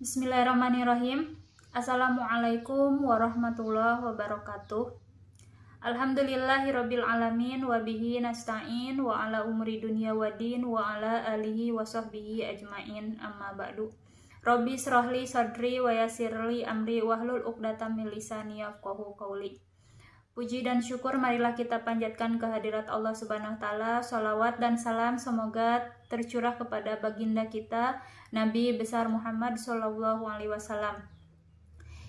Bismillahirrahmanirrahim. Assalamualaikum warahmatullahi wabarakatuh. Alhamdulillahirabbil alamin wa bihi nasta'in wa ala umri dunya waddin wa ala alihi wa sahbihi ajmain amma ba'du. Rabbi shrahli sadri wa yassirli amri wahlul 'uqdatam min lisani yafqahu qawli. Puji dan syukur marilah kita panjatkan kehadirat Allah Subhanahu wa taala. Shalawat dan salam semoga tercurah kepada baginda kita Nabi besar Muhammad sallallahu alaihi wasallam.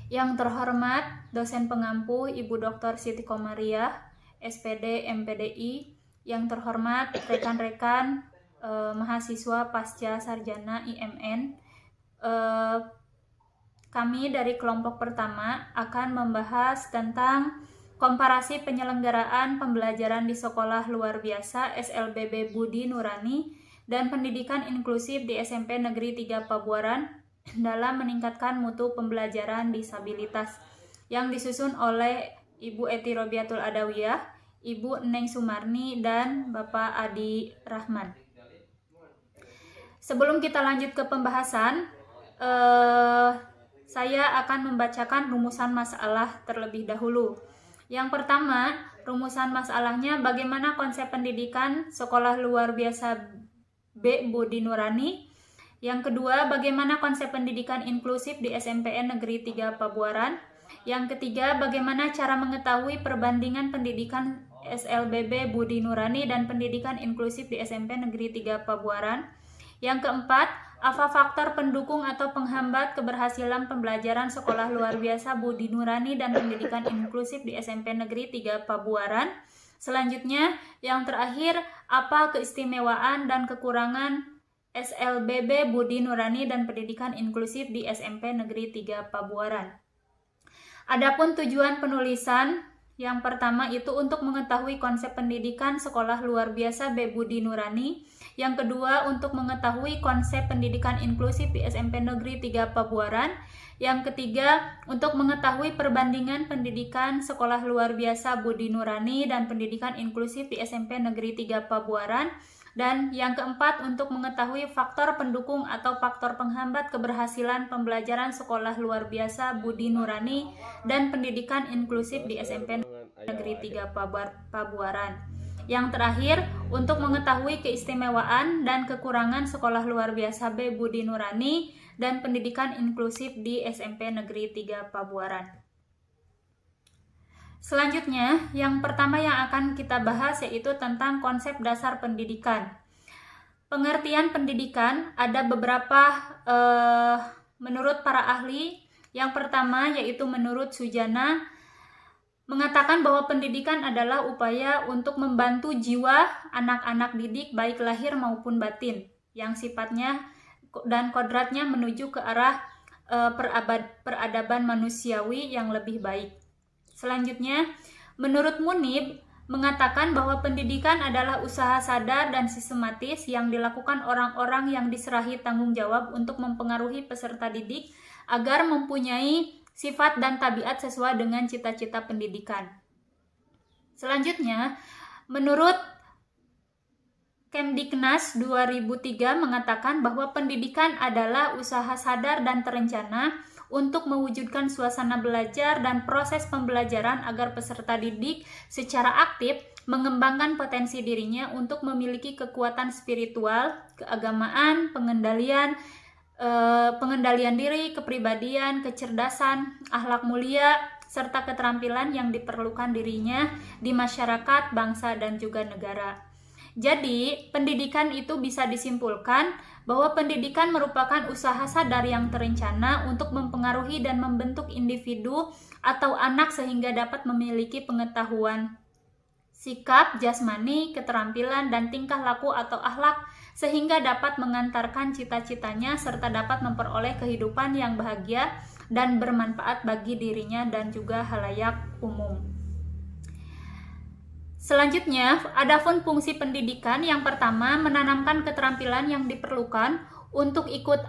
Yang terhormat dosen pengampu Ibu Dr. Siti Komariah, SPD MPDI. Yang terhormat rekan-rekan mahasiswa pasca sarjana IMN. Kami dari kelompok pertama akan membahas tentang komparasi penyelenggaraan pembelajaran di sekolah luar biasa SLBB Budi Nurani dan pendidikan inklusif di SMP Negeri 3 Pabuaran dalam meningkatkan mutu pembelajaran disabilitas yang disusun oleh Ibu Eti Robiatul Adawiyah, Ibu Neng Sumarni, dan Bapak Adi Rahman. Sebelum kita lanjut ke pembahasan, saya akan membacakan rumusan masalah terlebih dahulu. Yang pertama, rumusan masalahnya bagaimana konsep pendidikan sekolah luar biasa B Budi Nurani. Yang kedua, bagaimana konsep pendidikan inklusif di SMPN Negeri 3 Pabuaran. Yang ketiga, bagaimana cara mengetahui perbandingan pendidikan SLBB Budi Nurani dan pendidikan inklusif di SMP Negeri 3 Pabuaran. Yang keempat, apa faktor pendukung atau penghambat keberhasilan pembelajaran sekolah luar biasa Budi Nurani dan pendidikan inklusif di SMP Negeri 3 Pabuaran. Selanjutnya, yang terakhir, apa keistimewaan dan kekurangan SLBB Budi Nurani dan pendidikan inklusif di SMP Negeri 3 Pabuaran. Adapun tujuan penulisan, yang pertama itu untuk mengetahui konsep pendidikan sekolah luar biasa B Budi Nurani. Yang kedua, untuk mengetahui konsep pendidikan inklusif di SMP Negeri 3 Pabuaran. Yang ketiga, untuk mengetahui perbandingan pendidikan sekolah luar biasa Budi Nurani dan pendidikan inklusif di SMP Negeri 3 Pabuaran. Dan yang keempat, untuk mengetahui faktor pendukung atau faktor penghambat keberhasilan pembelajaran sekolah luar biasa Budi Nurani dan pendidikan inklusif di SMP Negeri 3 Pabuaran. Yang terakhir, untuk mengetahui keistimewaan dan kekurangan sekolah luar biasa B Budi Nurani dan pendidikan inklusif di SMP Negeri 3 Pabuaran. Selanjutnya, yang pertama yang akan kita bahas yaitu tentang konsep dasar pendidikan. Pengertian pendidikan ada beberapa menurut para ahli. Yang pertama yaitu menurut Sujana, mengatakan bahwa pendidikan adalah upaya untuk membantu jiwa anak-anak didik baik lahir maupun batin yang sifatnya dan kodratnya menuju ke arah peradaban manusiawi yang lebih baik. Selanjutnya, menurut Munib mengatakan bahwa pendidikan adalah usaha sadar dan sistematis yang dilakukan orang-orang yang diserahi tanggung jawab untuk mempengaruhi peserta didik agar mempunyai sifat dan tabiat sesuai dengan cita-cita pendidikan. Selanjutnya, menurut Kemdiknas 2003 mengatakan bahwa pendidikan adalah usaha sadar dan terencana untuk mewujudkan suasana belajar dan proses pembelajaran agar peserta didik secara aktif mengembangkan potensi dirinya untuk memiliki kekuatan spiritual, keagamaan, pengendalian diri, kepribadian, kecerdasan, akhlak mulia, serta keterampilan yang diperlukan dirinya di masyarakat, bangsa, dan juga negara. Jadi, pendidikan itu bisa disimpulkan bahwa pendidikan merupakan usaha sadar yang terencana untuk mempengaruhi dan membentuk individu atau anak sehingga dapat memiliki pengetahuan, sikap, jasmani, keterampilan, dan tingkah laku atau akhlak sehingga dapat mengantarkan cita-citanya serta dapat memperoleh kehidupan yang bahagia dan bermanfaat bagi dirinya dan juga halayak umum. Selanjutnya, adapun fungsi pendidikan yang pertama menanamkan keterampilan yang diperlukan untuk ikut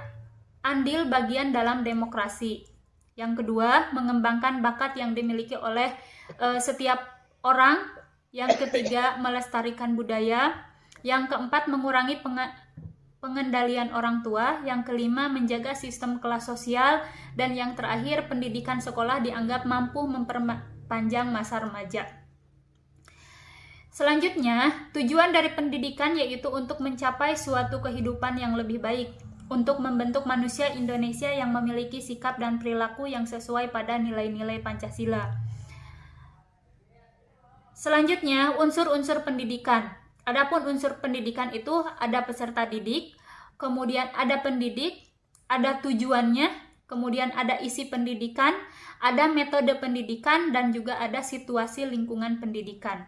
andil bagian dalam demokrasi. Yang kedua, mengembangkan bakat yang dimiliki oleh setiap orang. Yang ketiga, melestarikan budaya. Yang keempat, mengurangi pengendalian orang tua, yang kelima menjaga sistem kelas sosial, dan yang terakhir pendidikan sekolah dianggap mampu memperpanjang masa remaja. Selanjutnya, tujuan dari pendidikan yaitu untuk mencapai suatu kehidupan yang lebih baik, untuk membentuk manusia Indonesia yang memiliki sikap dan perilaku yang sesuai pada nilai-nilai Pancasila. Selanjutnya, unsur-unsur pendidikan. Adapun unsur pendidikan itu ada peserta didik, kemudian ada pendidik, ada tujuannya, kemudian ada isi pendidikan, ada metode pendidikan, dan juga ada situasi lingkungan pendidikan.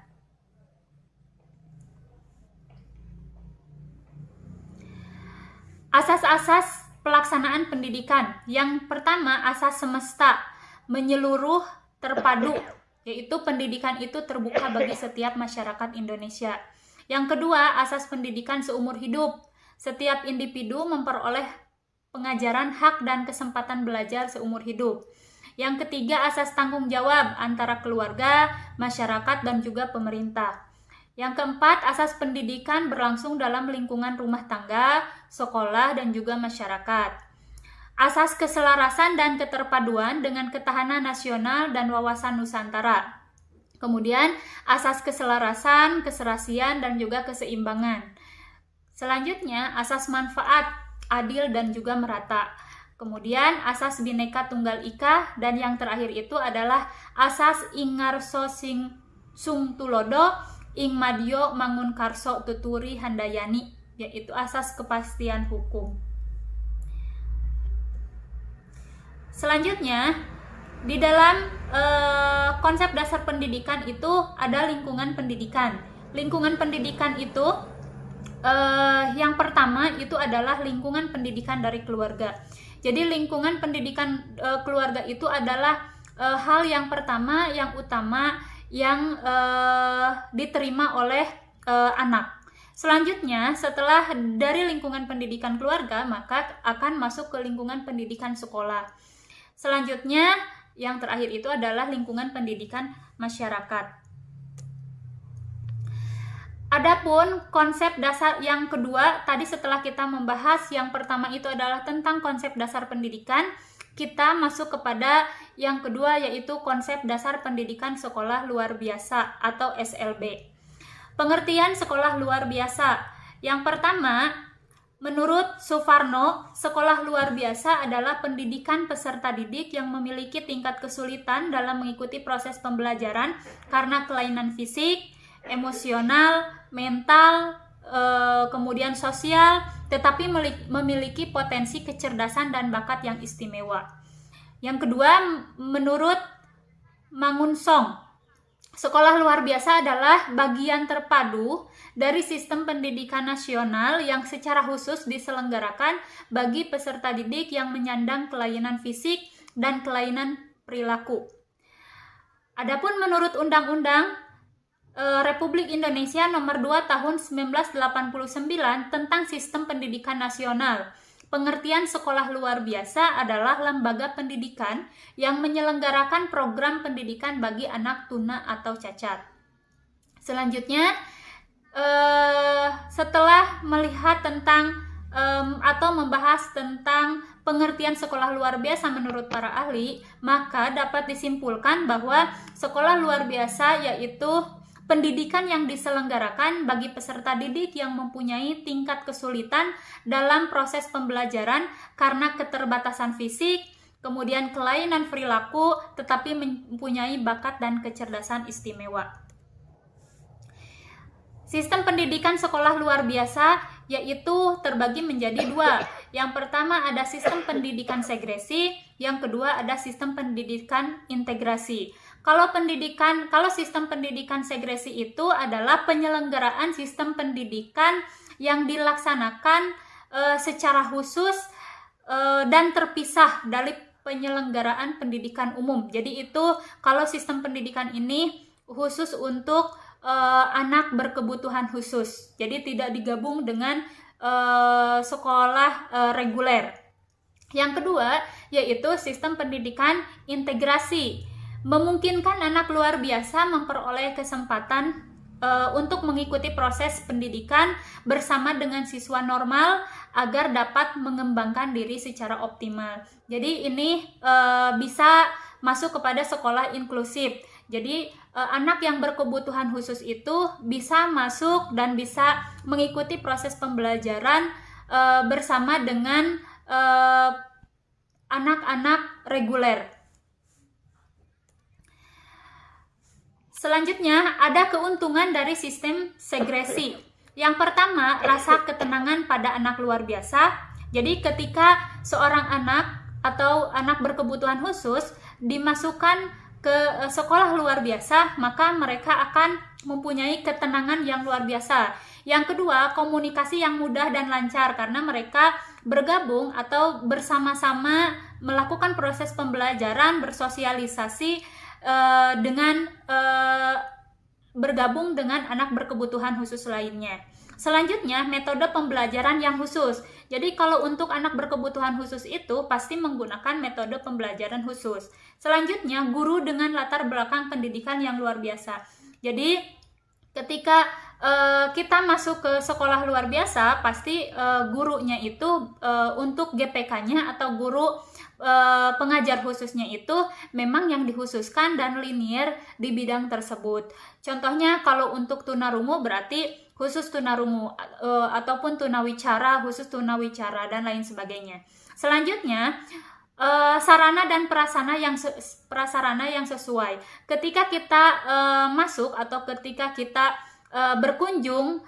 Asas-asas pelaksanaan pendidikan. Yang pertama, asas semesta, menyeluruh, terpadu, yaitu pendidikan itu terbuka bagi setiap masyarakat Indonesia. Yang kedua, asas pendidikan seumur hidup. Setiap individu memperoleh pengajaran, hak, dan kesempatan belajar seumur hidup. Yang ketiga, asas tanggung jawab antara keluarga, masyarakat, dan juga pemerintah. Yang keempat, asas pendidikan berlangsung dalam lingkungan rumah tangga, sekolah, dan juga masyarakat. Asas keselarasan dan keterpaduan dengan ketahanan nasional dan wawasan Nusantara. Kemudian, asas keselarasan, keserasian, dan juga keseimbangan. Selanjutnya, asas manfaat, adil, dan juga merata. Kemudian, asas Bhinneka Tunggal Ika, dan yang terakhir itu adalah asas Ingarso Sung Tulodo, Ing Madyo Mangun Karso Tuturi Handayani, yaitu asas kepastian hukum. Selanjutnya, di dalam konsep dasar pendidikan itu ada lingkungan pendidikan. Lingkungan pendidikan itu yang pertama itu adalah lingkungan pendidikan dari keluarga. Jadi lingkungan pendidikan keluarga itu adalah hal yang pertama, yang utama, yang diterima oleh anak. Selanjutnya, setelah dari lingkungan pendidikan keluarga, maka akan masuk ke lingkungan pendidikan sekolah. Selanjutnya, yang terakhir itu adalah lingkungan pendidikan masyarakat. Adapun konsep dasar yang kedua, tadi setelah kita membahas yang pertama itu adalah tentang konsep dasar pendidikan, kita masuk kepada yang kedua yaitu konsep dasar pendidikan sekolah luar biasa atau SLB. Pengertian sekolah luar biasa. Yang pertama, menurut Suvarno, sekolah luar biasa adalah pendidikan peserta didik yang memiliki tingkat kesulitan dalam mengikuti proses pembelajaran karena kelainan fisik, emosional, mental, kemudian sosial, tetapi memiliki potensi kecerdasan dan bakat yang istimewa. Yang kedua, menurut Mangun Song, sekolah luar biasa adalah bagian terpadu dari sistem pendidikan nasional yang secara khusus diselenggarakan bagi peserta didik yang menyandang kelainan fisik dan kelainan perilaku. Adapun menurut Undang-Undang Republik Indonesia Nomor 2 Tahun 1989 tentang Sistem Pendidikan Nasional, pengertian sekolah luar biasa adalah lembaga pendidikan yang menyelenggarakan program pendidikan bagi anak tuna atau cacat. Selanjutnya, setelah melihat tentang atau membahas tentang pengertian sekolah luar biasa menurut para ahli, maka dapat disimpulkan bahwa sekolah luar biasa yaitu pendidikan yang diselenggarakan bagi peserta didik yang mempunyai tingkat kesulitan dalam proses pembelajaran karena keterbatasan fisik, kemudian kelainan perilaku, tetapi mempunyai bakat dan kecerdasan istimewa. Sistem pendidikan sekolah luar biasa yaitu terbagi menjadi dua. Yang pertama ada sistem pendidikan segresi, yang kedua ada sistem pendidikan integrasi. Kalau sistem pendidikan segresi itu adalah penyelenggaraan sistem pendidikan yang dilaksanakan secara khusus dan terpisah dari penyelenggaraan pendidikan umum. Jadi itu kalau sistem pendidikan ini khusus untuk anak berkebutuhan khusus. Jadi tidak digabung dengan sekolah reguler. Yang kedua yaitu sistem pendidikan integrasi, memungkinkan anak luar biasa memperoleh kesempatan untuk mengikuti proses pendidikan bersama dengan siswa normal agar dapat mengembangkan diri secara optimal. Jadi ini bisa masuk kepada sekolah inklusif. Jadi anak yang berkebutuhan khusus itu bisa masuk dan bisa mengikuti proses pembelajaran bersama dengan anak-anak reguler. Selanjutnya, ada keuntungan dari sistem segresi. Yang pertama, rasa ketenangan pada anak luar biasa. Jadi ketika seorang anak atau anak berkebutuhan khusus dimasukkan ke sekolah luar biasa, maka mereka akan mempunyai ketenangan yang luar biasa. Yang kedua, komunikasi yang mudah dan lancar karena mereka bergabung atau bersama-sama melakukan proses pembelajaran, bersosialisasi dengan bergabung dengan anak berkebutuhan khusus lainnya. Selanjutnya, metode pembelajaran yang khusus. Jadi kalau untuk anak berkebutuhan khusus itu pasti menggunakan metode pembelajaran khusus. Selanjutnya, guru dengan latar belakang pendidikan yang luar biasa. Jadi ketika kita masuk ke sekolah luar biasa, pasti gurunya itu untuk GPK-nya atau guru pengajar khususnya itu memang yang dikhususkan dan linier di bidang tersebut. Contohnya kalau untuk tunarungu berarti khusus tunarungu ataupun tunawicara khusus tunawicara dan lain sebagainya. Selanjutnya sarana dan prasarana yang sesuai. Ketika kita masuk atau ketika kita berkunjung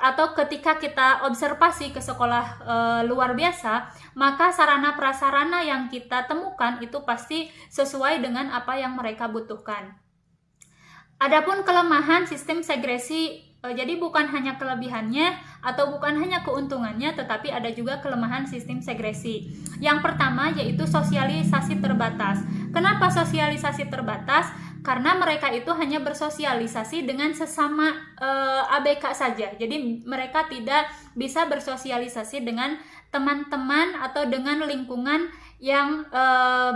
atau ketika kita observasi ke sekolah luar biasa, maka sarana prasarana yang kita temukan itu pasti sesuai dengan apa yang mereka butuhkan. Adapun kelemahan sistem segresi, jadi bukan hanya kelebihannya atau bukan hanya keuntungannya, tetapi ada juga kelemahan sistem segresi. Yang pertama yaitu sosialisasi terbatas. Kenapa sosialisasi terbatas? Karena mereka itu hanya bersosialisasi dengan sesama ABK saja. Jadi mereka tidak bisa bersosialisasi dengan teman-teman atau dengan lingkungan yang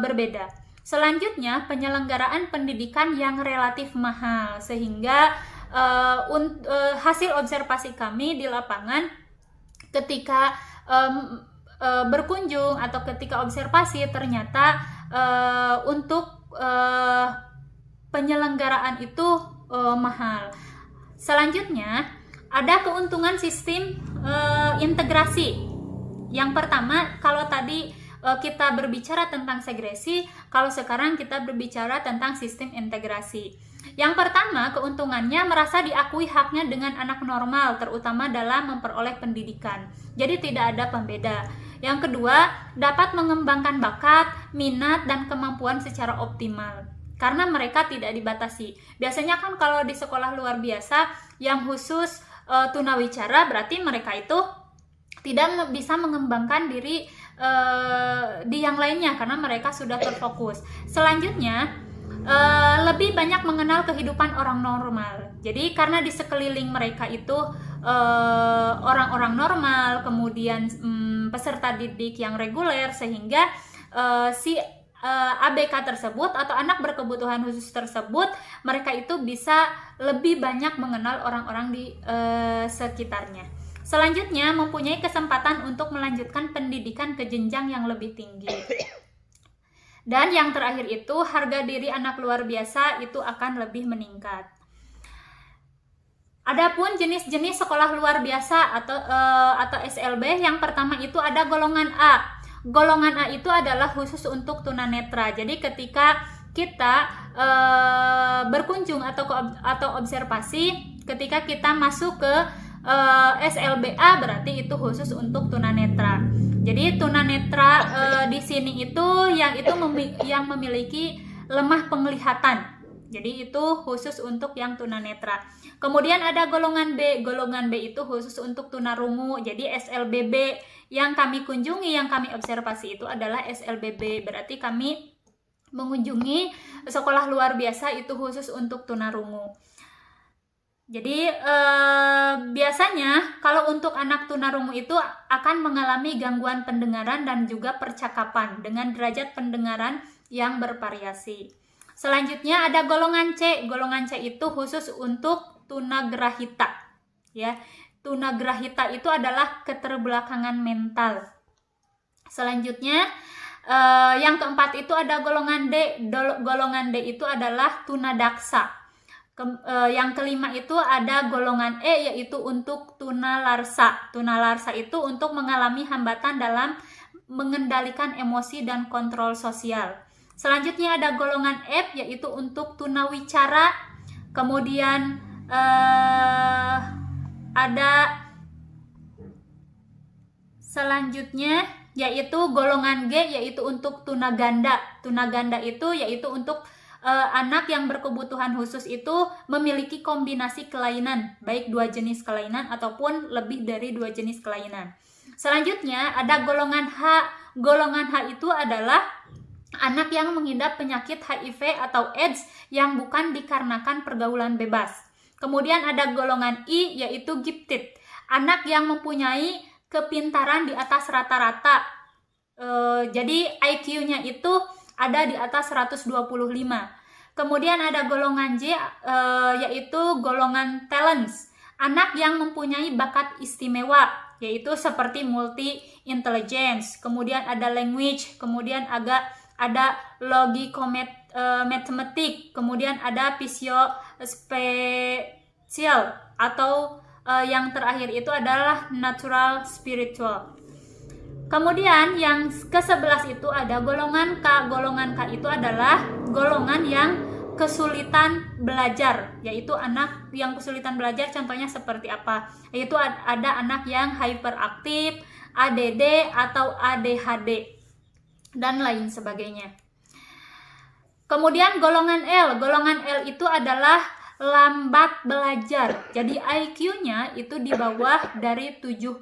berbeda. Selanjutnya, penyelenggaraan pendidikan yang relatif mahal, sehingga hasil observasi kami di lapangan ketika berkunjung atau ketika observasi ternyata untuk penyelenggaraan itu mahal. Selanjutnya, ada keuntungan sistem integrasi. Yang pertama, kalau tadi kita berbicara tentang segresi, kalau sekarang kita berbicara tentang sistem integrasi. Yang pertama, keuntungannya merasa diakui haknya dengan anak normal, terutama dalam memperoleh pendidikan. Jadi tidak ada pembeda. Yang kedua, dapat mengembangkan bakat, minat, dan kemampuan secara optimal. Karena mereka tidak dibatasi. Biasanya kan kalau di sekolah luar biasa yang khusus tunawicara, berarti mereka itu tidak bisa mengembangkan diri di yang lainnya karena mereka sudah terfokus. Selanjutnya, lebih banyak mengenal kehidupan orang normal. Jadi karena di sekeliling mereka itu orang-orang normal, kemudian peserta didik yang reguler, sehingga si ABK tersebut atau anak berkebutuhan khusus tersebut, mereka itu bisa lebih banyak mengenal orang-orang di sekitarnya. Selanjutnya, mempunyai kesempatan untuk melanjutkan pendidikan ke jenjang yang lebih tinggi. Dan yang terakhir itu, harga diri anak luar biasa itu akan lebih meningkat. Adapun jenis-jenis sekolah luar biasa atau SLB, yang pertama itu ada golongan A. Golongan A itu adalah khusus untuk tunanetra. Jadi ketika kita berkunjung atau observasi, ketika kita masuk ke SLBA berarti itu khusus untuk tunanetra. Jadi tunanetra di sini itu yang memiliki lemah penglihatan. Jadi itu khusus untuk yang tunanetra. Kemudian ada golongan B. Golongan B itu khusus untuk tunarungu. Jadi SLBB yang kami kunjungi, yang kami observasi itu adalah SLBB. Berarti kami mengunjungi sekolah luar biasa itu khusus untuk tunarungu. Jadi biasanya kalau untuk anak tunarungu itu akan mengalami gangguan pendengaran dan juga percakapan dengan derajat pendengaran yang bervariasi. Selanjutnya ada golongan C. Golongan C itu khusus untuk tunagrahita. Ya, tunagrahita itu adalah keterbelakangan mental. Selanjutnya yang keempat itu ada golongan D. Golongan D itu adalah tunadaksa. Yang kelima itu ada golongan E, yaitu untuk tunalarsa. Tunalarsa itu untuk mengalami hambatan dalam mengendalikan emosi dan kontrol sosial. Selanjutnya ada golongan F, yaitu untuk tunawicara. Kemudian ada selanjutnya yaitu golongan G, yaitu untuk tunaganda. Tunaganda itu yaitu untuk anak yang berkebutuhan khusus itu memiliki kombinasi kelainan, baik 2 jenis kelainan ataupun lebih dari 2 jenis kelainan. Selanjutnya ada golongan H. Golongan H itu adalah anak yang mengidap penyakit HIV atau AIDS yang bukan dikarenakan pergaulan bebas. Kemudian ada golongan I, yaitu gifted. Anak yang mempunyai kepintaran di atas rata-rata. Jadi IQ-nya itu ada di atas 125. Kemudian ada golongan J, yaitu golongan talents. Anak yang mempunyai bakat istimewa, yaitu seperti multi intelligence. Kemudian ada language, kemudian ada matematik, kemudian ada spesial atau yang terakhir itu adalah natural spiritual. Kemudian yang ke-11 itu ada golongan K. Golongan K itu adalah golongan yang kesulitan belajar, yaitu anak yang kesulitan belajar. Contohnya seperti apa? Yaitu ada anak yang hyperaktif, ADD atau ADHD dan lain sebagainya. Kemudian golongan L. Golongan L itu adalah lambat belajar. Jadi IQ-nya itu di bawah dari 70.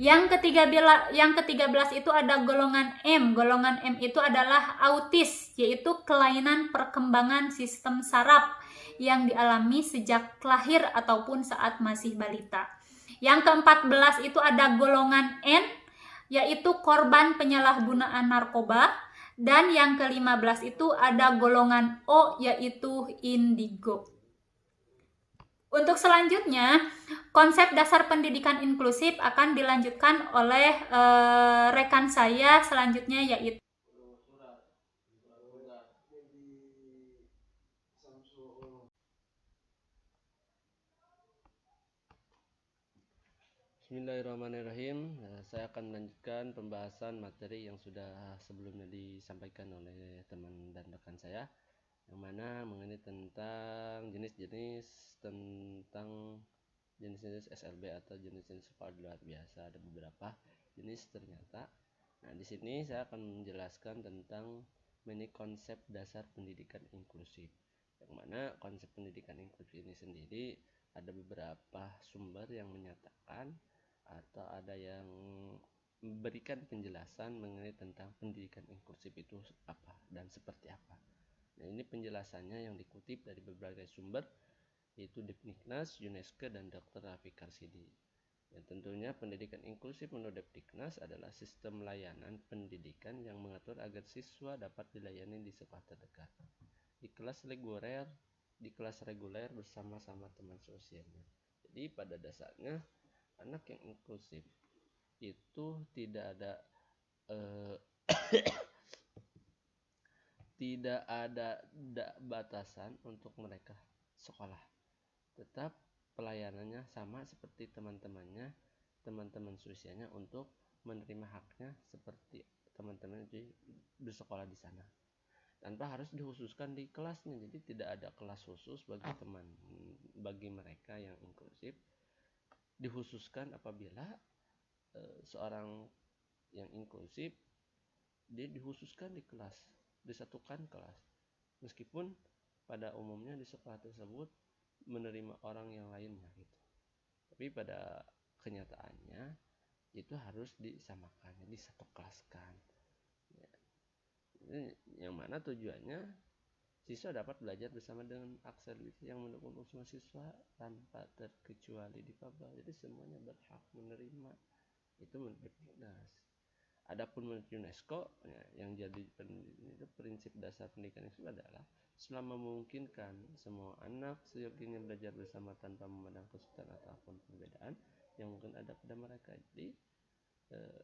Yang ke-13 itu ada golongan M. Golongan M itu adalah autis, yaitu kelainan perkembangan sistem saraf yang dialami sejak lahir ataupun saat masih balita. Yang ke-14 itu ada golongan N, yaitu korban penyalahgunaan narkoba. Dan yang ke-15 itu ada golongan O, yaitu indigo. Untuk selanjutnya, konsep dasar pendidikan inklusif akan dilanjutkan oleh rekan saya selanjutnya, yaitu Bismillahirrahmanirrahim. Saya akan melanjutkan pembahasan materi yang sudah sebelumnya disampaikan oleh teman dan rekan saya, yang mana mengenai tentang jenis-jenis SLB atau jenis-jenis sekolah luar biasa. Ada beberapa jenis ternyata. Nah, di sini saya akan menjelaskan tentang konsep dasar pendidikan inklusif, yang mana konsep pendidikan inklusif ini sendiri ada beberapa sumber yang menyatakan atau ada yang memberikan penjelasan mengenai tentang pendidikan inklusif itu apa dan seperti apa. Nah, ini penjelasannya yang dikutip dari berbagai sumber, yaitu Depdiknas, UNESCO, dan Dr. Rafiq Karsidi. Dan tentunya pendidikan inklusif menurut Depdiknas adalah sistem layanan pendidikan yang mengatur agar siswa dapat dilayani di sekolah terdekat, di kelas reguler bersama-sama teman sosialnya. Jadi pada dasarnya anak yang inklusif itu tidak ada batasan untuk mereka sekolah. Tetap pelayanannya sama seperti teman-teman seusianya untuk menerima haknya seperti teman-teman bersekolah di sana, tanpa harus dikhususkan di kelasnya. Jadi tidak ada kelas khusus bagi mereka yang inklusif. Dikhususkan apabila seorang yang inklusif dia dikhususkan di kelas, disatukan kelas, meskipun pada umumnya di sekolah tersebut menerima orang yang lainnya gitu. Tapi pada kenyataannya itu harus disamakan, disatu kelaskan. Yang mana tujuannya siswa dapat belajar bersama dengan akselerasi yang mendukung semua siswa tanpa terkecuali difabel. Jadi semuanya berhak menerima. Itu menurut Depdiknas. Adapun menurut UNESCO, ya, yang jadi prinsip dasar pendidikan itu adalah selama memungkinkan semua anak seyogianya belajar bersama tanpa memandang kesulitan ataupun perbedaan yang mungkin ada pada mereka. Jadi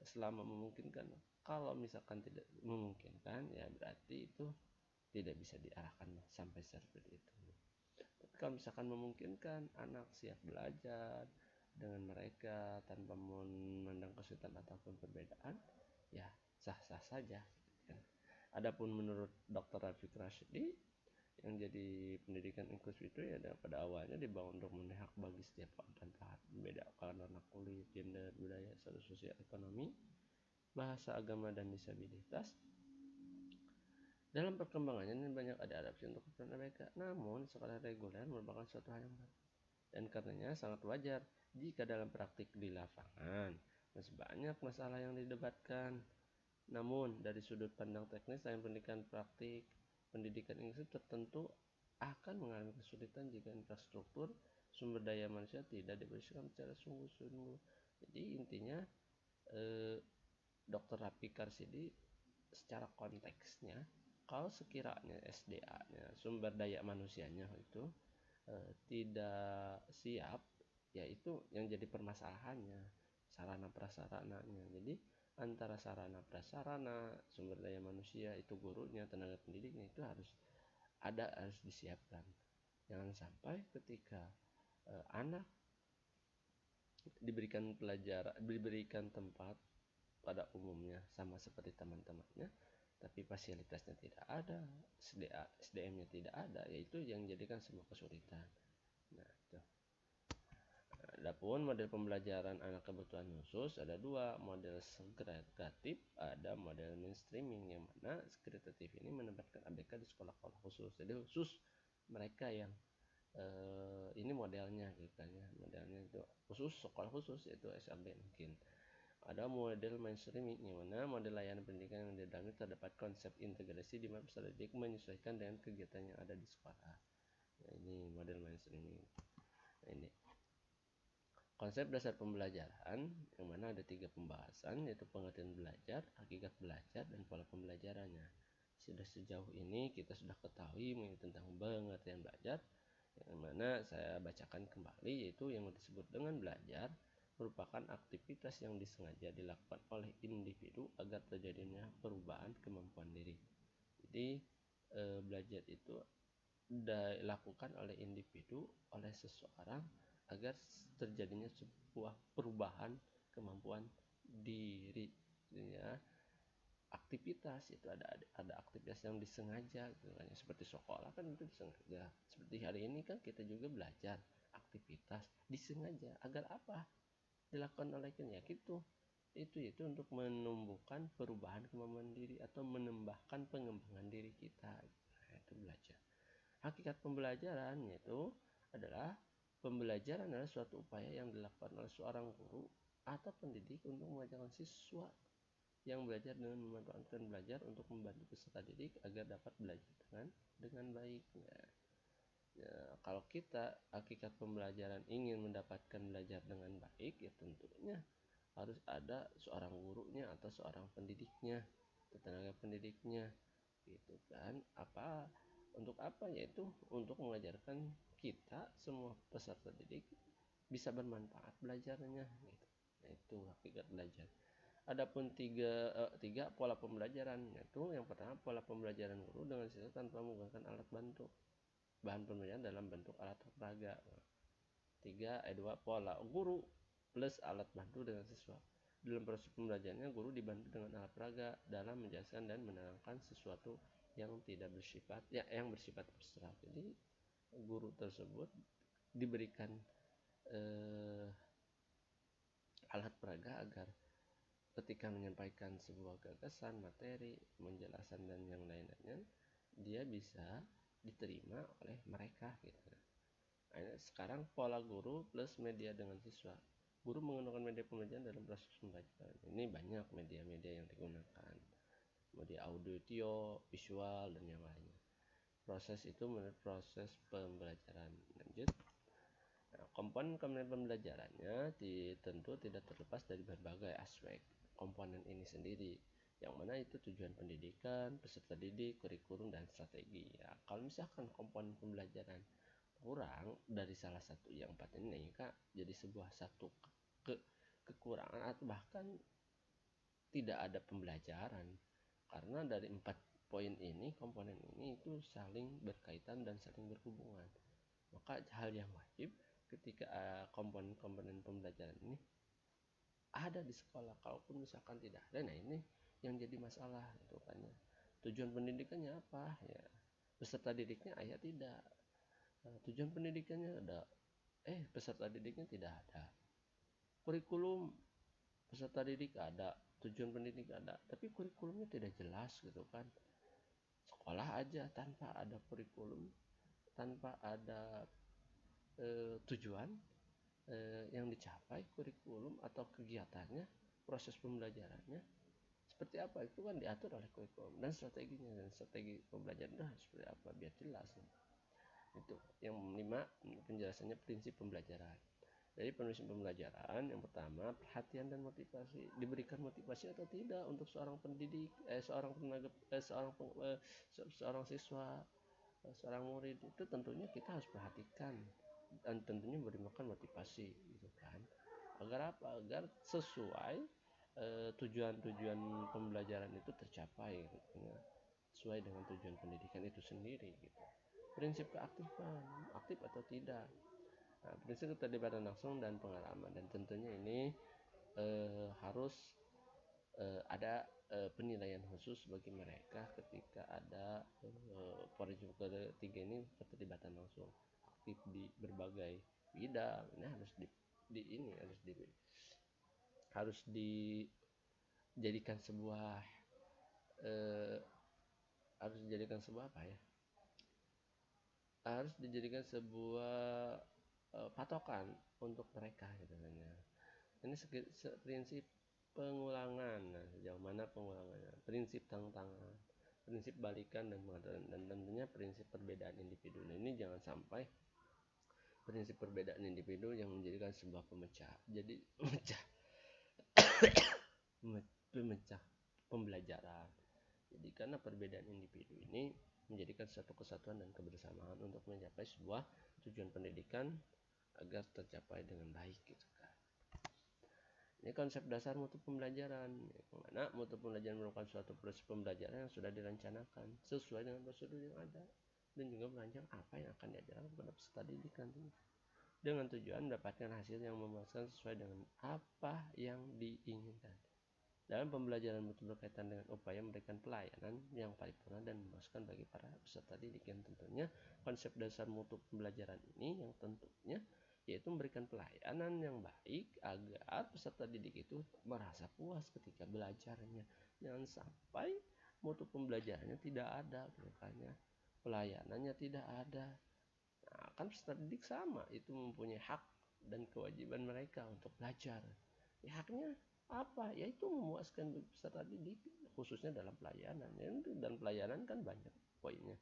selama memungkinkan. Kalau misalkan tidak memungkinkan, ya berarti itu tidak bisa diarahkan sampai seperti itu. Tapi kalau misalkan memungkinkan, anak siap belajar dengan mereka tanpa memandang kesulitan ataupun perbedaan, ya sah-sah saja. Adapun menurut Dr. Rafiq Rashidi, yang jadi pendidikan inklusif itu ya pada awalnya dibangun untuk memenuhi hak bagi setiap orang tanpa beda karena kulit, gender, budaya, status sosial, ekonomi, bahasa, agama, dan disabilitas. Dalam perkembangannya ini banyak ada adaptasi untuk kebutuhan mereka. Namun sekolah reguler merupakan suatu hal yang baru dan karenanya sangat wajar jika dalam praktik di lapangan masih banyak masalah yang didebatkan. Namun dari sudut pandang teknis dan pendidikan praktik, pendidikan inklusif tertentu akan mengalami kesulitan jika infrastruktur sumber daya manusia tidak dibersihkan secara sungguh-sungguh. Jadi intinya Dr. Rafi Karsidi secara konteksnya, kalau sekiranya SDA-nya sumber daya manusianya itu tidak siap, yaitu yang jadi permasalahannya sarana prasarananya. Jadi antara sarana prasarana, sumber daya manusia itu gurunya, tenaga pendidiknya itu harus disiapkan. Jangan sampai ketika anak diberikan tempat pada umumnya sama seperti teman-temannya, tapi fasilitasnya tidak ada, SDM-nya tidak ada, yaitu yang menjadikan sebuah kesulitan. Nah, itu. Adapun model pembelajaran anak kebutuhan khusus ada dua, model segregatif, ada model mainstreaming, yang mana segregatif ini menempatkan ABK di sekolah-sekolah khusus. Jadi khusus mereka yang ini modelnya gitu kan ya, modelnya itu khusus sekolah khusus yaitu SLB mungkin. Ada model mainstreaming yang mana model layanan pendidikan yang di dalamnya terdapat konsep integrasi di mana peserta didik menyesuaikan dengan kegiatan yang ada di sekolah. Nah, ini model mainstreaming. Nah, ini konsep dasar pembelajaran yang mana ada 3 pembahasan, yaitu pengertian belajar, hakikat belajar, dan pola pembelajarannya. Sudah sejauh ini kita sudah ketahui tentang pengertian belajar, yang mana saya bacakan kembali, yaitu yang disebut dengan belajar merupakan aktivitas yang disengaja dilakukan oleh individu agar terjadinya perubahan kemampuan diri. Jadi belajar itu dilakukan oleh individu, oleh seseorang agar terjadinya sebuah perubahan kemampuan diri. Ya, aktivitas itu ada aktivitas yang disengaja gitu kan, seperti sekolah kan itu disengaja. Seperti hari ini kan kita juga belajar aktivitas disengaja agar apa dilakukan oleh kita, ya gitu. Itu untuk menumbuhkan perubahan kemampuan diri atau menambahkan pengembangan diri kita. Nah, itu belajar. Hakikat pembelajaran yaitu adalah pembelajaran adalah suatu upaya yang dilakukan oleh seorang guru atau pendidik untuk mengajarkan siswa yang belajar dengan memanfaatkan belajar untuk membantu peserta didik agar dapat belajar dengan baik. Ya, kalau kita hakikat pembelajaran ingin mendapatkan belajar dengan baik, ya tentunya harus ada seorang gurunya atau seorang pendidiknya, tenaga pendidiknya, gitu kan. Untuk apa? Yaitu untuk mengajarkan kita semua peserta didik bisa bermanfaat belajarnya, gitu. Nah, itu hakikat belajar. Adapun tiga pola pembelajaran, yaitu yang pertama pola pembelajaran guru dengan siswa tanpa menggunakan alat bantu, bahan pembelajaran dalam bentuk alat peraga. 2 pola guru plus alat bantu dengan siswa. Dalam proses pembelajarannya guru dibantu dengan alat peraga dalam menjelaskan dan menerangkan sesuatu yang bersifat abstrak. Jadi guru tersebut diberikan alat peraga agar ketika menyampaikan sebuah gagasan, materi, penjelasan dan yang lain-lainnya, dia bisa diterima oleh mereka gitu. Nah, sekarang pola guru plus media dengan siswa. Guru menggunakan media pembelajaran dalam proses pembelajaran. Ini banyak media-media yang digunakan. Media audio, visual, dan yang lainnya. Proses itu menurut proses pembelajaran. Lanjut. Nah, komponen pembelajarannya tentu tidak terlepas dari berbagai aspek. komponen ini sendiri, yang mana itu tujuan pendidikan, peserta didik, kurikulum, dan strategi. Ya, kalau misalkan komponen pembelajaran kurang dari salah satu yang 4 ini, Kak, jadi sebuah satu kekurangan atau bahkan tidak ada pembelajaran, karena dari 4 poin ini, komponen ini itu saling berkaitan dan saling berhubungan. Maka hal yang wajib ketika komponen-komponen pembelajaran ini ada di sekolah. Kalaupun misalkan tidak ada, nah ini yang jadi masalah gitu kan ya. Tujuan pendidikannya apa ya, peserta didiknya ayah tidak. Tujuan pendidikannya ada, peserta didiknya tidak ada. Kurikulum peserta didik ada, tujuan pendidik ada, tapi kurikulumnya tidak jelas gitu kan. Sekolah aja tanpa ada kurikulum, tanpa ada tujuan yang dicapai, kurikulum atau kegiatannya, proses pembelajarannya seperti apa, itu kan diatur oleh kurikulum dan strateginya, dan strategi pembelajaran harus seperti apa biar jelas. Itu yang 5 penjelasannya prinsip pembelajaran. Dari prinsip pembelajaran yang pertama, perhatian dan motivasi. Diberikan motivasi atau tidak untuk seorang pendidik, seorang tenaga, seorang siswa, seorang murid, itu tentunya kita harus perhatikan dan tentunya berikan motivasi gitu kan. Agar apa? Agar sesuai tujuan-tujuan pembelajaran itu tercapai gitu, ya. Sesuai dengan tujuan pendidikan itu sendiri gitu. Prinsip keaktifan, aktif atau tidak. Nah, prinsip keterlibatan langsung dan pengalaman, dan tentunya ini harus ada penilaian khusus bagi mereka ketika ada prinsip ketiga ini, keterlibatan langsung, aktif di berbagai bidang. Ini harus dijadikan sebuah harus dijadikan sebuah apa ya? Harus dijadikan sebuah patokan untuk mereka gitu kan ya. Ini prinsip pengulangan. Nah, sejauh mana pengulangannya? Prinsip tantangan, prinsip balikan dan pengaturan, dan tentunya prinsip perbedaan individu. Nah, ini jangan sampai prinsip perbedaan individu yang menjadikan sebuah pemecah. Jadi pemecah pembelajaran. Jadi karena perbedaan individu ini menjadikan suatu kesatuan dan kebersamaan untuk mencapai sebuah tujuan pendidikan agar tercapai dengan baik gitu kan. Ini konsep dasar mutu pembelajaran, yang mana mutu pembelajaran merupakan suatu proses pembelajaran yang sudah direncanakan sesuai dengan prosedur yang ada, dan juga merancang apa yang akan diajarkan kepada peserta didik nantinya, dengan tujuan mendapatkan hasil yang memuaskan sesuai dengan apa yang diinginkan. Dalam pembelajaran mutu berkaitan dengan upaya memberikan pelayanan yang paripurna dan memuaskan bagi para peserta didik, yang tentunya konsep dasar mutu pembelajaran ini yang tentunya yaitu memberikan pelayanan yang baik agar peserta didik itu merasa puas ketika belajarnya. Jangan sampai mutu pembelajarannya tidak ada, makanya pelayanannya tidak ada. Nah, kan peserta didik sama, itu mempunyai hak dan kewajiban mereka untuk belajar. Ya, haknya apa? Yaitu memuaskan peserta didik, khususnya dalam pelayanan. Dan pelayanan kan banyak poinnya.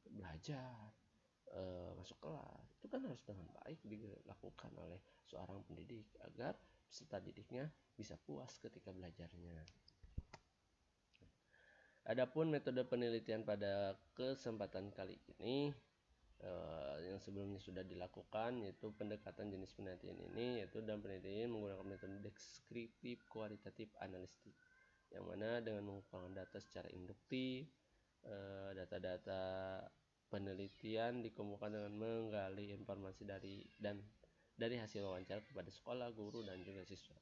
Belajar, masuk kelas, itu kan harus dengan baik dilakukan oleh seorang pendidik agar peserta didiknya bisa puas ketika belajarnya. Adapun metode penelitian pada kesempatan kali ini yang sebelumnya sudah dilakukan, yaitu pendekatan jenis penelitian ini, yaitu dalam penelitian menggunakan metode deskriptif kualitatif analistik, yang mana dengan mengumpulkan data secara induktif. Data-data penelitian dikumpulkan dengan menggali informasi dari hasil wawancara kepada sekolah, guru, dan juga siswa.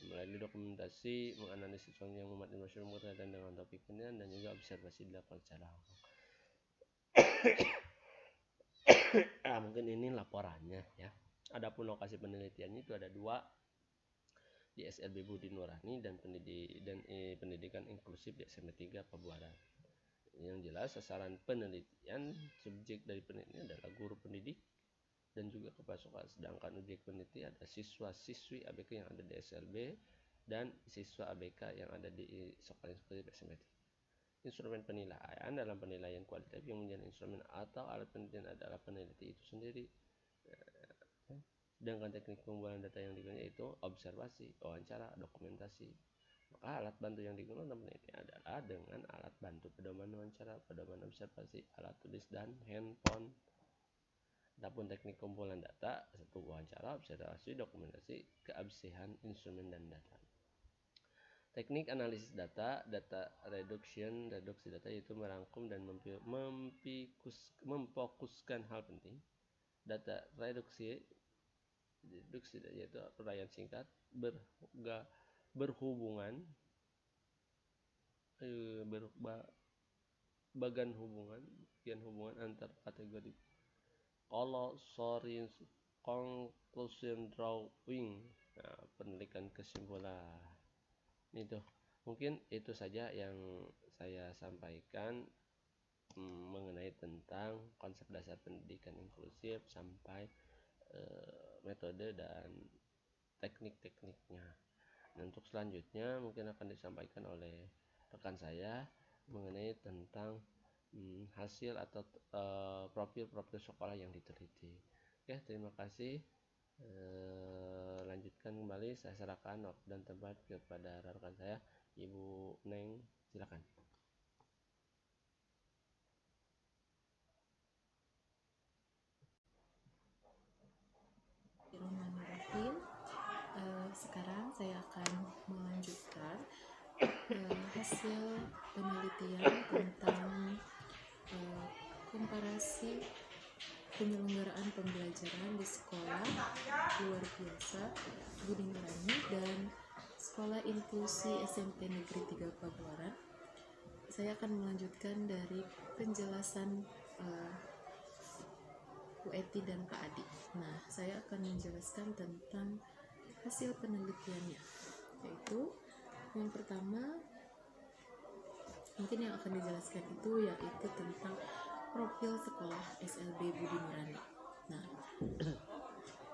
Melalui dokumentasi, menganalisis yang memuat informasi berkaitan dengan topik penelitian, dan juga observasi dilakukan secara langsung. Mungkin ini laporannya ya. Adapun lokasi penelitiannya itu ada 2 di SLB Budi Nurani dan pendidikan inklusif di SMP 3 Pabuaran. Yang jelas sasaran penelitian, subjek dari penelitian adalah guru pendidik dan juga kepala sekolah, sedangkan objek penelitian ada siswa-siswi ABK yang ada di SLB dan siswa ABK yang ada di sekolah inklusif SMP 3. Instrumen penilaian dalam penilaian kualitatif yang menjadi instrumen atau alat penelitian adalah peneliti itu sendiri. Sedangkan teknik pengumpulan data yang digunakan yaitu observasi, wawancara, dokumentasi. Maka alat bantu yang digunakan dalam penelitian adalah dengan alat bantu pedoman wawancara, pedoman observasi, alat tulis, dan handphone. Adapun teknik kumpulan data, satu wawancara, observasi, dokumentasi, keabsahan instrumen dan data. Teknik analisis data, data reduction, reduksi data yaitu merangkum dan memfokuskan hal penting. Data reduksi yaitu uraian singkat, berhubungan bagian hubungan antar kategori. Conclusion drawing, penelitian kesimpulan. Itu mungkin itu saja yang saya sampaikan mengenai tentang konsep dasar pendidikan inklusif sampai metode dan teknik-tekniknya. Dan untuk selanjutnya mungkin akan disampaikan oleh rekan saya mengenai tentang hasil atau profil-profil sekolah yang diteliti. Oke, terima kasih. Lanjutkan kembali, saya serahkan waktu dan tempat kepada rekan saya, Ibu Neng, silakan. Bismillahirrahmanirrahim. Sekarang saya akan melanjutkan hasil penelitian tentang komparasi penyelenggaraan pembelajaran di sekolah luar biasa Budi Nurani dan Sekolah Inklusi SMP Negeri 3 Pabuaran. Saya akan melanjutkan dari penjelasan Bu Eti dan Pak Adi. Nah, saya akan menjelaskan tentang hasil penelitiannya, yaitu yang pertama mungkin yang akan dijelaskan itu yaitu tentang profil sekolah SLB Budi Nurani. Nah,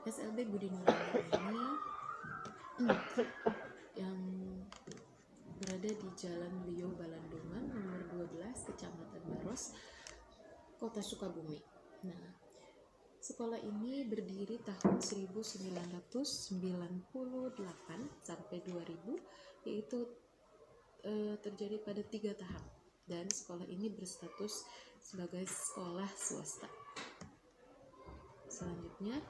SLB Budi Nurani ini yang berada di Jalan Liu Balandungan nomor 12 Kecamatan Maros, Kota Sukabumi. Nah, sekolah ini berdiri tahun 1998 sampai 2000, yaitu terjadi pada 3 tahap, dan sekolah ini berstatus sebagai sekolah swasta. Selanjutnya,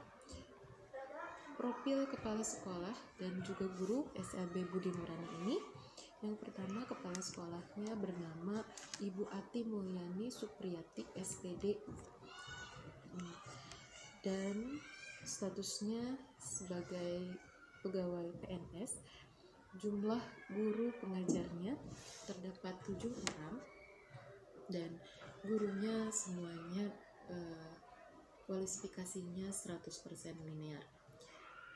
profil kepala sekolah dan juga guru SLB Budi Nurani ini. Yang pertama, kepala sekolahnya bernama Ibu Ati Mulyani Supriyati SPD dan statusnya sebagai pegawai PNS. Jumlah guru pengajarnya terdapat 7 orang dan gurunya semuanya kualifikasinya 100% linear.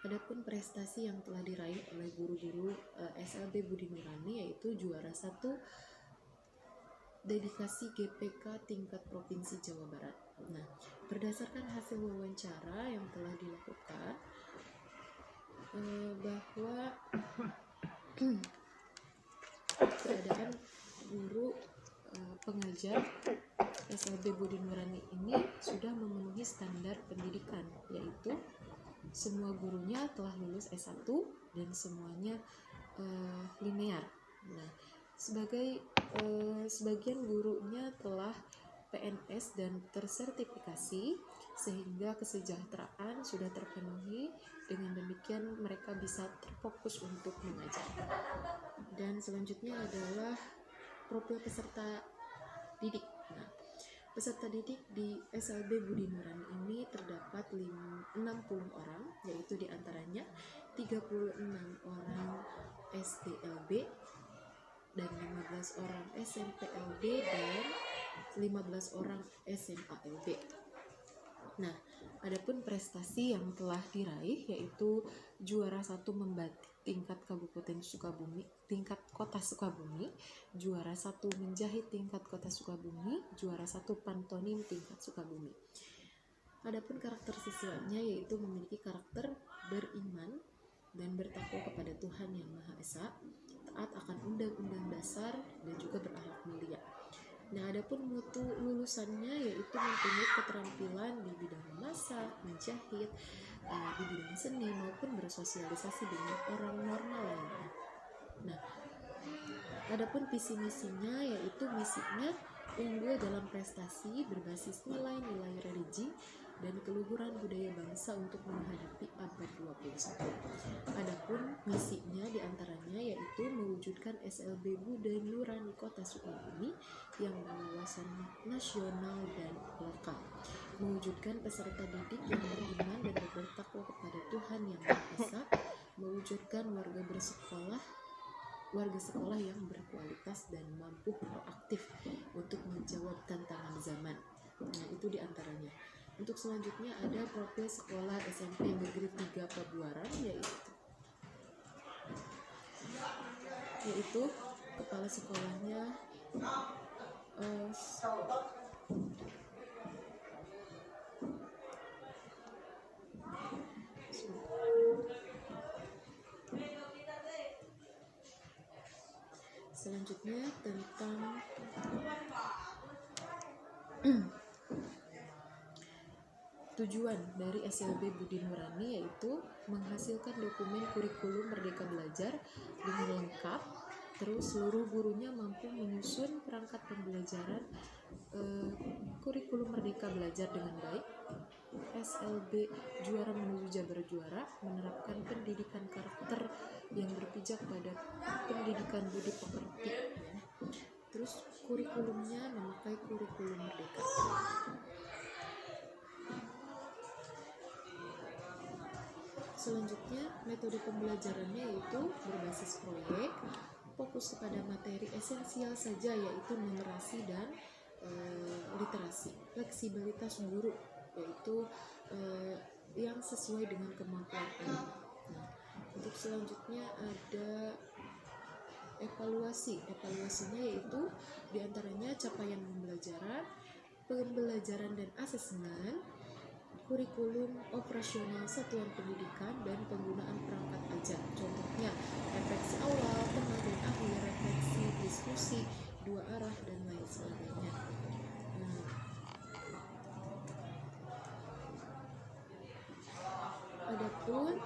Adapun prestasi yang telah diraih oleh guru-guru SLB Budi Nurani yaitu juara 1 dedikasi GPK tingkat Provinsi Jawa Barat. Nah, berdasarkan hasil wawancara yang telah dilakukan, bahwa keadaan guru pengajar SLB Budi Nurani ini sudah memenuhi standar pendidikan, yaitu semua gurunya telah lulus S1 dan semuanya linear. Nah, sebagian gurunya telah PNS dan tersertifikasi sehingga kesejahteraan sudah terpenuhi. Dengan demikian mereka bisa terfokus untuk mengajar. Dan selanjutnya adalah profil peserta didik. Nah, peserta didik di SLB Budi Nurani ini terdapat 60 orang, yaitu diantaranya 36 orang SDLB dan 15 orang SMPLB dan 15 orang SMALB. Nah, adapun prestasi yang telah diraih yaitu juara 1 membatik tingkat Kabupaten Sukabumi, tingkat Kota Sukabumi, juara 1 menjahit tingkat Kota Sukabumi, juara 1 pantonim tingkat Sukabumi. Adapun karakter siswanya yaitu memiliki karakter beriman dan bertakwa kepada Tuhan Yang Maha Esa, taat akan undang-undang dasar dan juga berakhlak mulia. Nah, adapun mutu lulusannya yaitu mempunyai keterampilan di bidang memasak, menjahit, di bidang seni maupun bersosialisasi dengan orang normal lainnya. Nah, Adapun visi misinya yaitu misinya unggul dalam prestasi berbasis nilai-nilai religi dan keluhuran budaya bangsa untuk menghadapi abad 21. Adapun misinya diantaranya yaitu mewujudkan SLB Budi Nurani Kota Sukabumi yang berwawasan nasional dan lokal, mewujudkan peserta didik yang beriman dan bertakwa kepada Tuhan Yang Maha Esa, mewujudkan warga sekolah yang berkualitas dan mampu proaktif untuk menjawab tantangan zaman. Nah, itu diantaranya. Untuk selanjutnya ada profil sekolah SMP Negeri 3 Pabuaran, yaitu kepala sekolahnya selanjutnya tentang tujuan dari SLB Budi Nurani, yaitu menghasilkan dokumen kurikulum Merdeka Belajar dengan lengkap, terus seluruh gurunya mampu menyusun perangkat pembelajaran kurikulum Merdeka Belajar dengan baik. SLB Juara Menuju Jabar Juara menerapkan pendidikan karakter yang berpijak pada pendidikan budi pekerti. Terus kurikulumnya memakai kurikulum Merdeka. Selanjutnya, metode pembelajarannya yaitu berbasis proyek, fokus kepada materi esensial saja yaitu numerasi dan literasi. Fleksibilitas guru yaitu yang sesuai dengan kemampuan anak. Nah, untuk selanjutnya ada evaluasinya yaitu diantaranya capaian pembelajaran dan asesmen, kurikulum operasional satuan pendidikan, dan penggunaan perangkat ajar. Contohnya refleksi awal, tengah dan akhir, refleksi, diskusi, dua arah, dan lain sebagainya. Adapun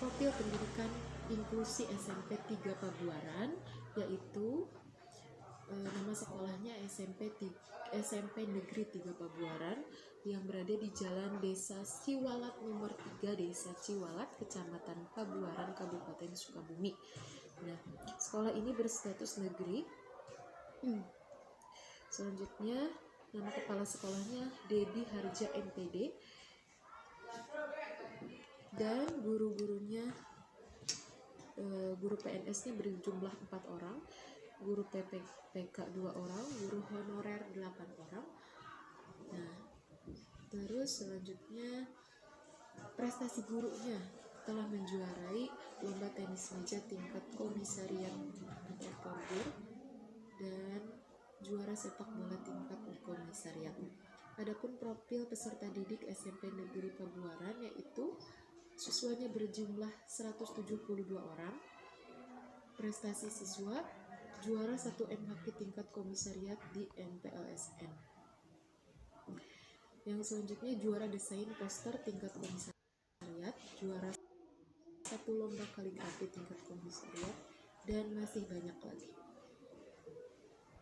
profil pendidikan inklusi SMP 3 Pabuaran, yaitu nama sekolahnya SMP Negeri 3 Pabuaran yang berada di Jalan Desa Ciwalat nomor 3, Desa Ciwalat, Kecamatan Pabuaran, Kabupaten Sukabumi. Nah, sekolah ini berstatus negeri. Selanjutnya, nama kepala sekolahnya Dedi Harja MPD, dan guru-gurunya guru PNS-nya berjumlah 4 orang, guru PPK 2 orang, guru honorer 8 orang. Nah, terus selanjutnya prestasi gurunya telah menjuarai lomba tenis meja tingkat komisariat Ekor dan juara sepak bola tingkat komisariat. Adapun profil peserta didik SMP Negeri Pabuaran yaitu siswanya berjumlah 172 orang. Prestasi siswa juara 1 MHQ tingkat komisariat di MPLSN. Yang selanjutnya juara desain poster tingkat komisariat, juara 1 lomba kaligrafi tingkat komisariat, dan masih banyak lagi.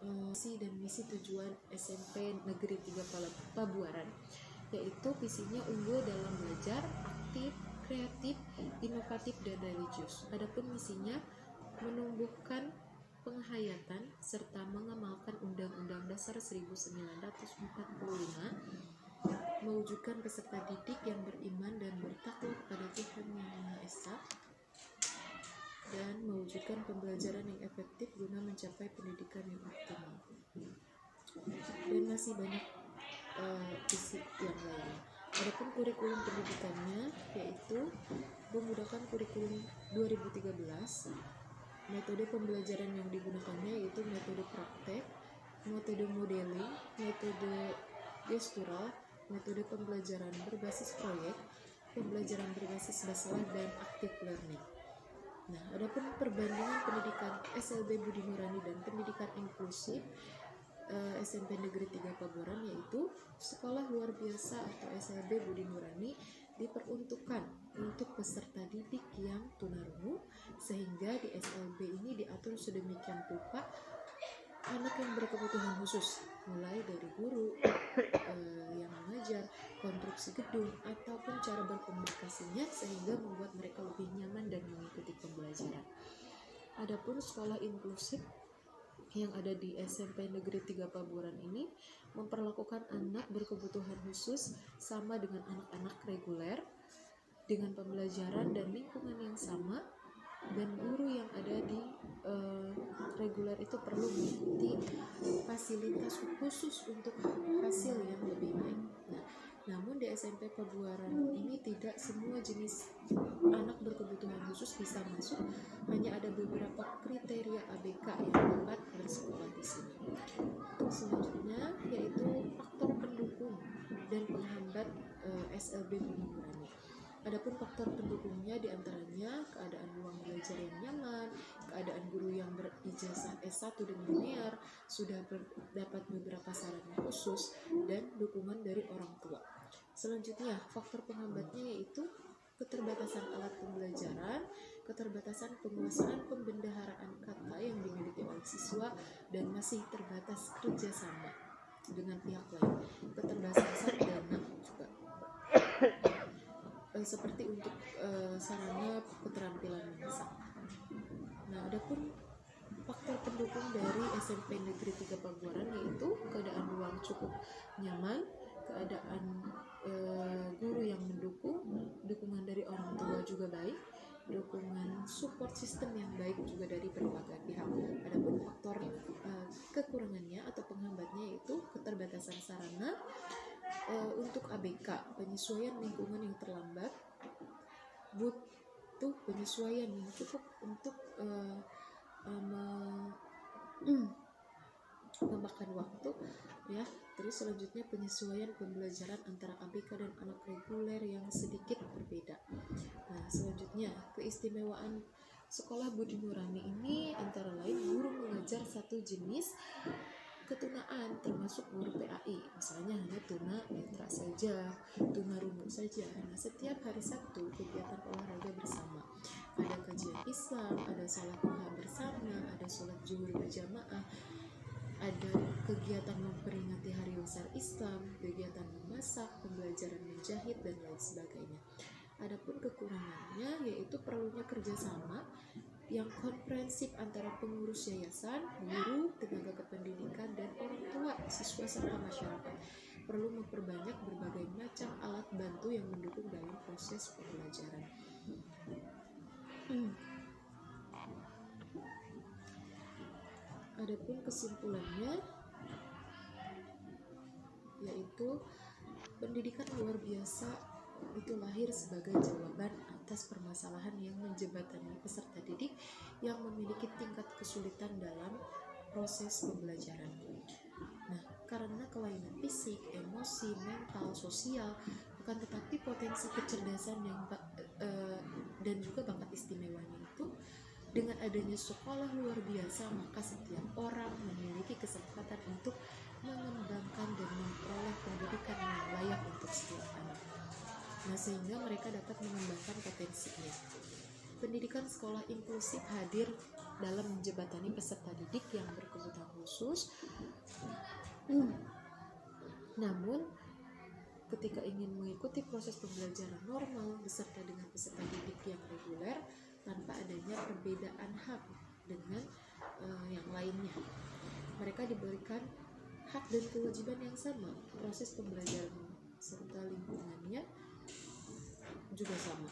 Visi dan misi tujuan SMP Negeri 3 Pabuaran yaitu visinya unggul dalam belajar, aktif, kreatif, inovatif, dan religius. Adapun misinya menumbuhkan penghayatan serta mengamalkan Undang-Undang Dasar 1945, mewujudkan peserta didik yang beriman dan bertakwa kepada Tuhan Yang Maha Esa, dan mewujudkan pembelajaran yang efektif guna mencapai pendidikan yang optimal. Dan masih banyak visi yang lainnya. Adapun kurikulum pendidikannya yaitu menggunakan kurikulum 2013. Metode pembelajaran yang digunakannya yaitu metode praktek, metode modeling, metode gestural, metode pembelajaran berbasis proyek, pembelajaran berbasis masalah, dan active learning. Nah, adapun perbandingan pendidikan SLB Budi Nurani dan pendidikan inklusif SMP Negeri 3 Pabuaran yaitu sekolah luar biasa atau SLB Budi Nurani diperuntukkan untuk peserta didik yang tunarungu, sehingga di SLB ini diatur sedemikian rupa anak yang berkebutuhan khusus, mulai dari guru yang mengajar, konstruksi gedung, ataupun cara berkomunikasinya, sehingga membuat mereka lebih nyaman dan mengikuti pembelajaran. Adapun sekolah inklusif yang ada di SMP Negeri 3 Pabuaran ini memperlakukan anak berkebutuhan khusus sama dengan anak-anak reguler, dengan pembelajaran dan lingkungan yang sama, dan guru yang ada di reguler itu perlu mengikuti fasilitas khusus untuk hasil yang lebih baik. Namun di SMP Pabuaran ini tidak semua jenis anak berkebutuhan khusus bisa masuk, hanya ada beberapa kriteria ABK yang dapat bersekolah di sini. Selanjutnya yaitu faktor pendukung dan penghambat SLB Budi Nurani. Adapun faktor pendukungnya diantaranya keadaan ruang belajar yang nyaman, keadaan guru yang berijazah S1 dan linear, sudah dapat beberapa sarana khusus, dan dukungan dari orang tua. Selanjutnya, faktor penghambatnya yaitu keterbatasan alat pembelajaran, keterbatasan penguasaan pembendaharaan kata yang dimiliki oleh siswa, dan masih terbatas kerjasama dengan pihak lain, keterbatasan dana juga. Seperti untuk sarana keterampilan memasak. Nah, adapun faktor pendukung dari SMP Negeri 3 Pabuaran yaitu keadaan ruang cukup nyaman, keadaan guru yang mendukung, dukungan dari orang tua juga baik, dukungan support system yang baik juga dari berbagai pihak. Adapun faktor kekurangannya atau penghambatnya yaitu keterbatasan sarana untuk ABK, penyesuaian lingkungan yang terlambat, butuh penyesuaian yang cukup untuk memakan waktu, ya. Terus selanjutnya penyesuaian pembelajaran antara ABK dan anak reguler yang sedikit berbeda. Nah, selanjutnya keistimewaan sekolah Budi Nurani ini antara lain guru mengajar satu jenis ketunaan, termasuk guru PAI, misalnya hanya tuna netra saja, tuna rungu saja. Nah, setiap hari Sabtu kegiatan olahraga bersama, ada kajian Islam, ada salat duha bersama, ada sholat zuhur berjamaah, ada kegiatan memperingati hari besar Islam, kegiatan memasak, pembelajaran menjahit, dan lain sebagainya. Adapun kekurangannya yaitu perlunya kerjasama yang komprehensif antara pengurus yayasan, guru, tenaga kependidikan, dan orang tua, siswa, serta masyarakat. Perlu memperbanyak berbagai macam alat bantu yang mendukung dalam proses pembelajaran. Adapun kesimpulannya yaitu pendidikan luar biasa itu lahir sebagai jawaban atas permasalahan yang menjembatani peserta didik yang memiliki tingkat kesulitan dalam proses pembelajaran. Nah, karena kelainan fisik, emosi, mental, sosial, bukan tetapi potensi kecerdasan yang dan juga bakat istimewanya itu, dengan adanya sekolah luar biasa, maka setiap orang memiliki kesempatan untuk mengembangkan dan memperoleh pendidikan yang layak untuk setiap anak. Nah, sehingga mereka dapat mengembangkan potensinya. Pendidikan sekolah inklusif hadir dalam menjembatani peserta didik yang berkebutuhan khusus. Namun, ketika ingin mengikuti proses pembelajaran normal beserta dengan peserta didik yang reguler, tanpa adanya perbedaan hak dengan yang lainnya, mereka diberikan hak dan kewajiban yang sama. Proses pembelajaran serta lingkungannya juga sama.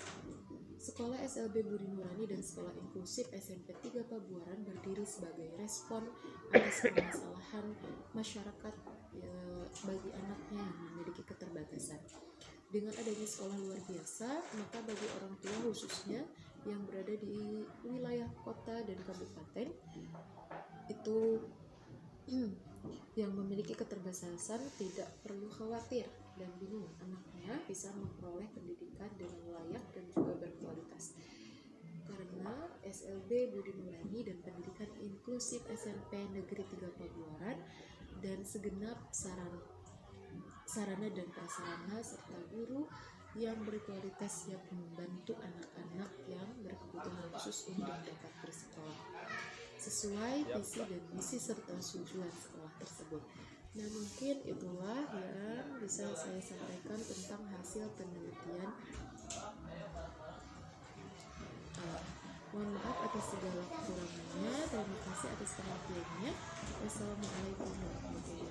Sekolah SLB Budi Nurani dan Sekolah Inklusif SMP 3 Pabuaran berdiri sebagai respon atas permasalahan masyarakat bagi anaknya yang memiliki keterbatasan. Dengan adanya sekolah luar biasa, maka bagi orang tua khususnya yang berada di wilayah kota dan kabupaten itu yang memiliki keterbatasan tidak perlu khawatir dan bingung, anaknya bisa memperoleh pendidikan dengan layak dan juga berkualitas. Karena SLB Budi Nurani dan Pendidikan Inklusif SMP Negeri 3 Pabuaran dan segenap sarana dan prasarana serta guru yang berkualitas siap membantu anak-anak yang berkebutuhan khusus untuk dapat bersekolah sesuai visi dan misi serta tujuan sekolah tersebut. Nah, mungkin itulah yang bisa saya sampaikan tentang hasil penelitian. Mohon maaf atas segala kekurangannya. Terima kasih atas perhatiannya. Wassalamualaikum warahmatullahi wabarakatuh.